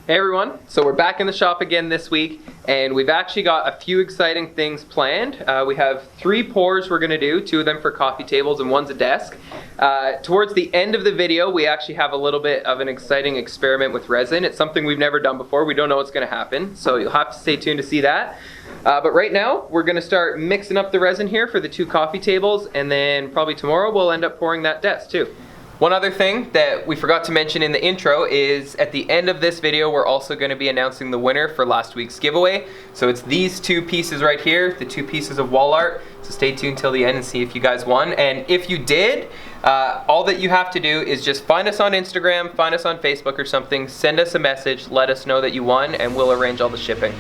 Hey everyone, so we're back in the shop again this week, and we've actually got a few exciting things planned. We have 3 pours we're going to do, 2 of them for coffee tables and 1's a desk. Towards the end of the video, we actually have a little bit of an exciting experiment with resin. It's something we've never done before. We don't know what's going to happen, so you'll have to stay tuned to see that. But right now, we're going to start mixing up the resin here for the 2 coffee tables, and then probably tomorrow we'll end up pouring that desk too. One other thing that we forgot to mention in the intro is at the end of this video, we're also going to be announcing the winner for last week's giveaway. So it's these 2 pieces right here, the 2 pieces of wall art. So stay tuned till the end and see if you guys won. And if you did, all that you have to do is just find us on Instagram, find us on Facebook or something, send us a message, let us know that you won, and we'll arrange all the shipping.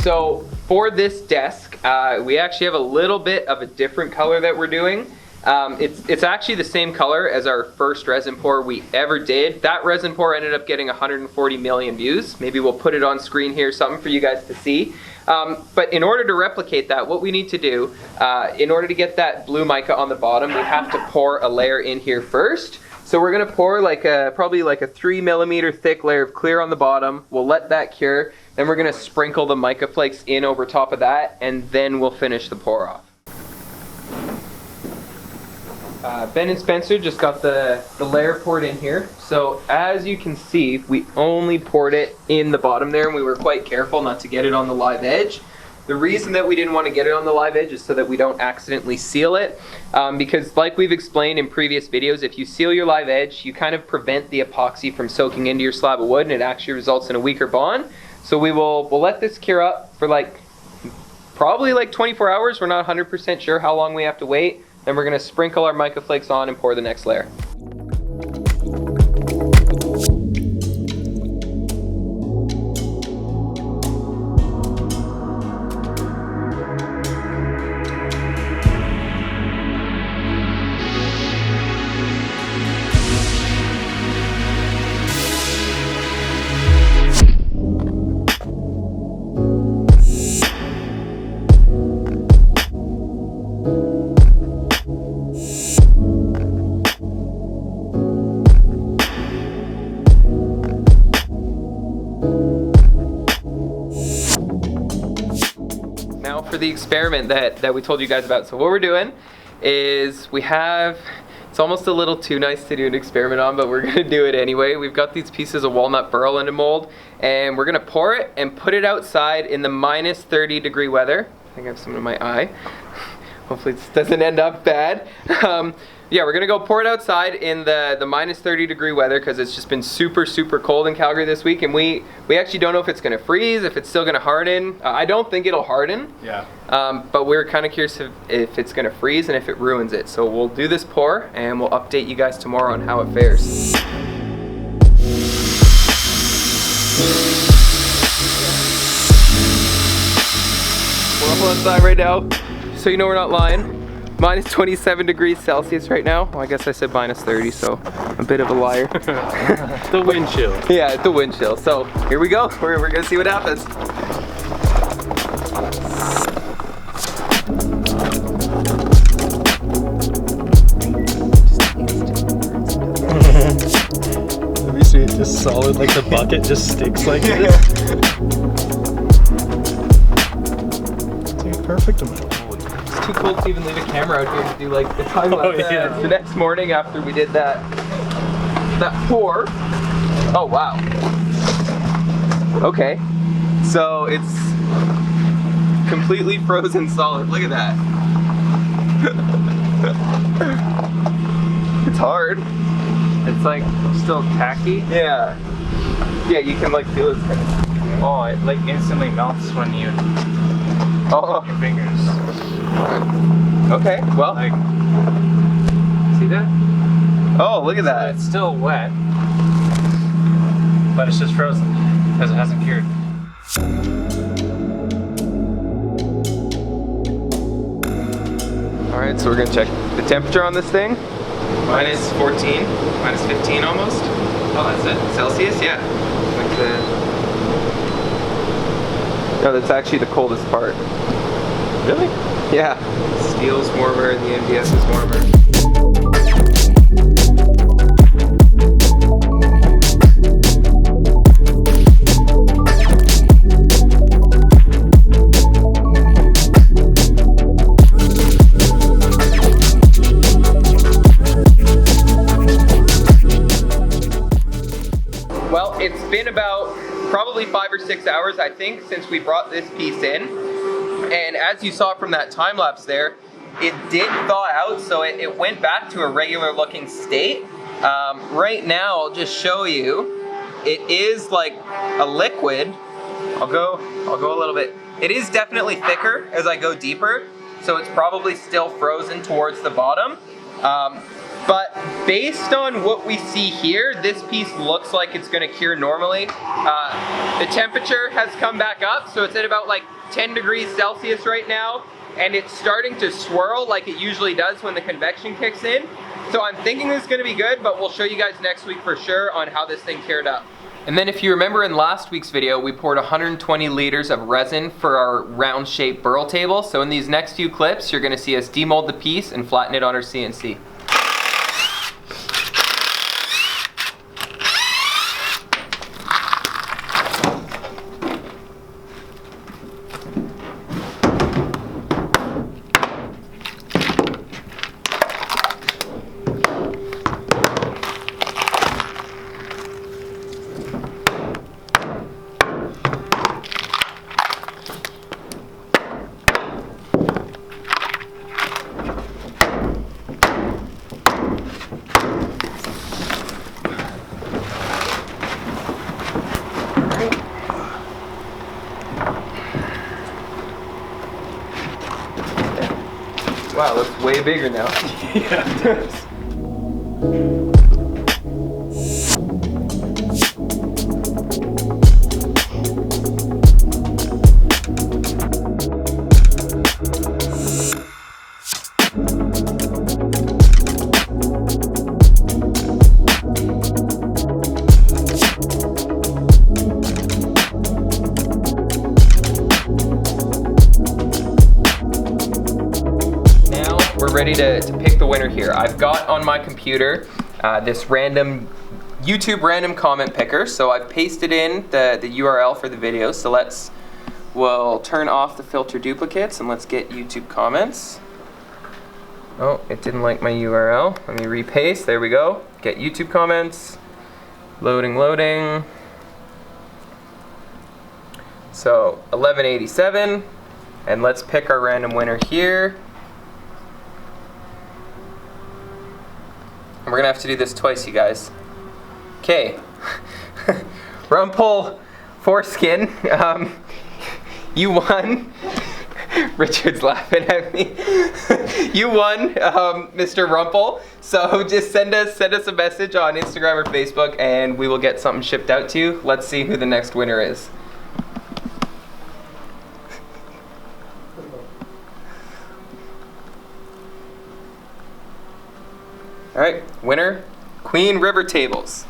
So for this desk, we actually have a little bit of a different color that we're doing. It's actually the same color as our first resin pour we ever did. That resin pour ended up getting 140 million views. Maybe we'll put it on screen here, something for you guys to see. But in order to replicate that, what we need to do, in order to get that blue mica on the bottom, we have to pour a layer in here first. So we're gonna pour probably like a 3 millimeter thick layer of clear on the bottom. We'll let that cure. Then we're gonna sprinkle the mica flakes in over top of that, and then we'll finish the pour off. Ben and Spencer just got the layer poured in here. So as you can see, we only poured it in the bottom there, and we were quite careful not to get it on the live edge. The reason that we didn't want to get it on the live edge is so that we don't accidentally seal it. Because like we've explained in previous videos, if you seal your live edge, you kind of prevent the epoxy from soaking into your slab of wood, and it actually results in a weaker bond. So we'll let this cure up for probably 24 hours. We're not 100% sure how long we have to wait. Then we're gonna sprinkle our mica flakes on and pour the next layer. Now for the experiment that we told you guys about. So what we're doing is it's almost a little too nice to do an experiment on, but we're gonna do it anyway. We've got these pieces of walnut burl in a mold, and we're gonna pour it and put it outside in the minus 30 degree weather. I think I have some in my eye. Hopefully this doesn't end up bad. Yeah, we're gonna go pour it outside in the minus 30 degree weather because it's just been super cold in Calgary this week, and we actually don't know if it's gonna freeze, if it's still gonna harden. I don't think it'll harden. Yeah. But we're kind of curious if it's gonna freeze and if it ruins it. So we'll do this pour and we'll update you guys tomorrow on how it fares. We're up outside right now, so you know we're not lying. Minus 27 degrees Celsius right now. Well, I guess I said minus 30, so a bit of a liar. The wind chill. Yeah, the wind chill. So here we go. We're gonna see what happens. Let me see it just solid, like the bucket just sticks like this. It's like a perfect amount. Too cold to even leave a camera out here to do the time lapse. Yeah. The next morning after we did that pour. Oh wow. Okay, so it's completely frozen solid. Look at that. It's hard. It's still tacky. Yeah. Yeah, you can feel it. Oh, it instantly melts when you put your fingers. Okay, well. See that? Oh, look at that. It's still wet, but it's just frozen because it hasn't cured. All right, so we're gonna check the temperature on this thing. Minus 14, minus 15 almost. Oh, that's it. Celsius, yeah. Like no, that's actually the coldest part. Really? Yeah. Steel's warmer and the MDS is warmer. Well, it's been about probably 5 or 6 hours, I think, since we brought this piece in. And as you saw from that time lapse there, it did thaw out, so it went back to a regular looking state. Right now, I'll just show you, it is like a liquid. I'll go a little bit. It is definitely thicker as I go deeper, so it's probably still frozen towards the bottom. But based on what we see here, this piece looks like it's gonna cure normally. The temperature has come back up, so it's at about like 10 degrees Celsius right now, and it's starting to swirl like it usually does when the convection kicks in. So I'm thinking this is gonna be good, but we'll show you guys next week for sure on how this thing cured up. And then if you remember in last week's video, we poured 120 liters of resin for our round shaped burl table. So in these next few clips, you're gonna see us demold the piece and flatten it on our CNC. Wow, that's way bigger now. Yeah. Ready to pick the winner here. I've got on my computer this random YouTube random comment picker, so I've pasted in the URL for the video. So we'll turn off the filter duplicates and let's get YouTube comments. Oh, it didn't like my URL. Let me repaste. There we go. Get YouTube comments. Loading. So 1187, and let's pick our random winner here. And we're gonna have to do this twice, you guys. Okay. Rumpel Foreskin, you won. Richard's laughing at me. You won, Mr. Rumpel. So just send us a message on Instagram or Facebook and we will get something shipped out to you. Let's see who the next winner is. All right, winner, Queen River Tables.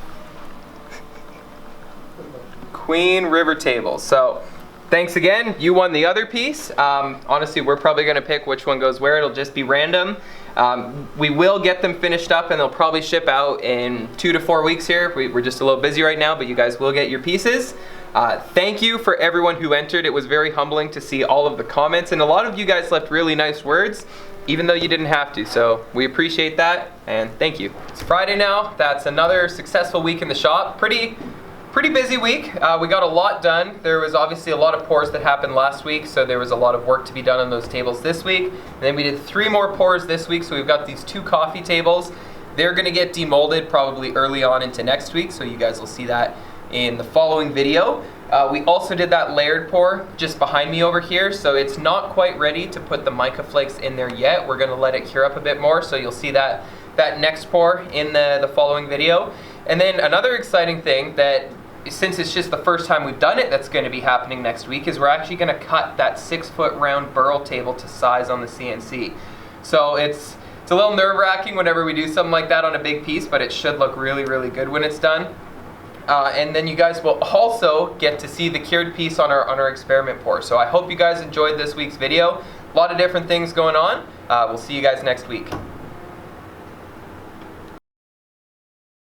Queen River Tables. So thanks again, you won the other piece. Honestly, we're probably gonna pick which one goes where. It'll just be random. We will get them finished up and they'll probably ship out in 2 to 4 weeks here. We're just a little busy right now, but you guys will get your pieces. Thank you for everyone who entered. It was very humbling to see all of the comments, and a lot of you guys left really nice words, even though you didn't have to, so we appreciate that, and thank you. It's Friday now. That's another successful week in the shop. Pretty busy week. We got a lot done. There was obviously a lot of pours that happened last week, so there was a lot of work to be done on those tables this week. And then we did 3 more pours this week, so we've got these 2 coffee tables. They're gonna get demolded probably early on into next week, so you guys will see that in the following video. We also did that layered pour just behind me over here, so it's not quite ready to put the mica flakes in there yet. We're gonna let it cure up a bit more, so you'll see that that next pour in the following video. And then another exciting thing that, since it's just the first time we've done it, that's going to be happening next week, is we're actually going to cut that 6-foot round burl table to size on the CNC. So it's a little nerve-wracking whenever we do something like that on a big piece, but it should look really, really good when it's done. And then you guys will also get to see the cured piece on our experiment pour. So I hope you guys enjoyed this week's video. A lot of different things going on. We'll see you guys next week.